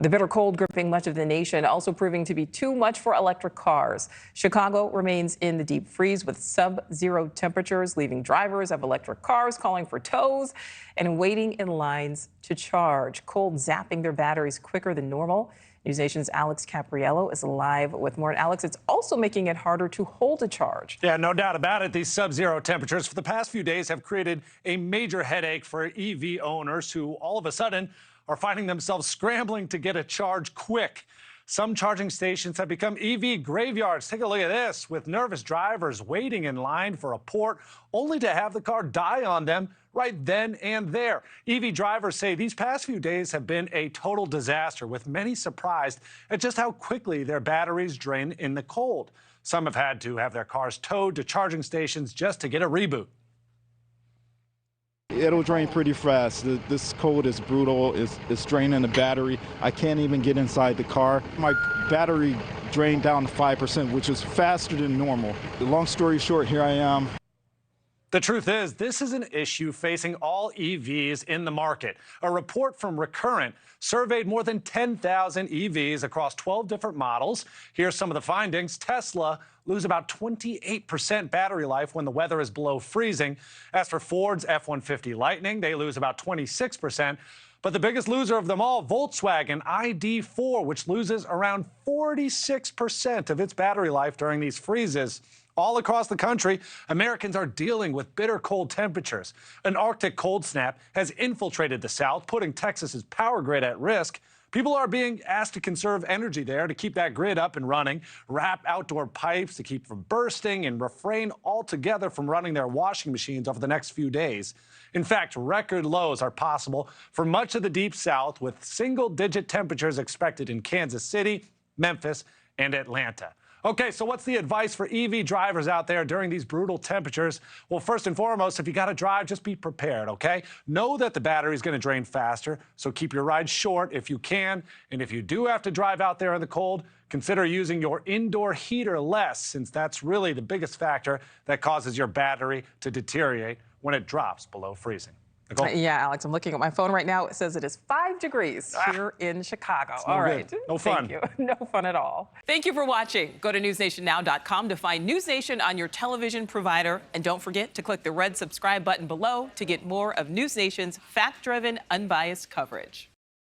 The bitter cold gripping much of the nation, also proving to be too much for electric cars. Chicago remains in the deep freeze with sub-zero temperatures, leaving drivers of electric cars calling for tows and waiting in lines to charge. Cold zapping their batteries quicker than normal. NewsNation's Alex Caprariello is live with more. And Alex, it's also making it harder to hold a charge. Yeah, no doubt about it. These sub-zero temperatures for the past few days have created a major headache for EV owners who all of a sudden are finding themselves scrambling to get a charge quick. Some charging stations have become EV graveyards. Take a look at this, with nervous drivers waiting in line for a port only to have the car die on them right then and there. EV drivers say these past few days have been a total disaster, with many surprised at just how quickly their batteries drain in the cold. Some have had to have their cars towed to charging stations just to get a reboot. It'll drain pretty fast. This cold is brutal. It's draining the battery. I can't even get inside the car. My battery drained down to 5%, which is faster than normal. Long story short, here I am. The truth is, this is an issue facing all EVs in the market. A report from Recurrent surveyed more than 10,000 EVs across 12 different models. Here's some of the findings. Tesla lose about 28% battery life when the weather is below freezing. As for Ford's F-150 Lightning, they lose about 26%. But the biggest loser of them all, Volkswagen ID.4, which loses around 46% of its battery life during these freezes. All across the country, Americans are dealing with bitter cold temperatures. An Arctic cold snap has infiltrated the South, putting Texas's power grid at risk. People are being asked to conserve energy there to keep that grid up and running, wrap outdoor pipes to keep from bursting, and refrain altogether from running their washing machines over the next few days. In fact, record lows are possible for much of the Deep South, with single-digit temperatures expected in Kansas City, Memphis, and Atlanta. Okay, so what's the advice for EV drivers out there during these brutal temperatures? Well, first and foremost, if you got to drive, just be prepared, okay? Know that the battery is going to drain faster, so keep your ride short if you can. And if you do have to drive out there in the cold, consider using your indoor heater less, since that's really the biggest factor that causes your battery to deteriorate when it drops below freezing. Nichole? Yeah, Alex, I'm looking at my phone right now. It says it is 5 degrees here in Chicago. All right. No fun. Thank you. No fun at all. Thank you for watching. Go to newsnationnow.com to find News Nation on your television provider. And don't forget to click the red subscribe button below to get more of News Nation's fact-driven, unbiased coverage.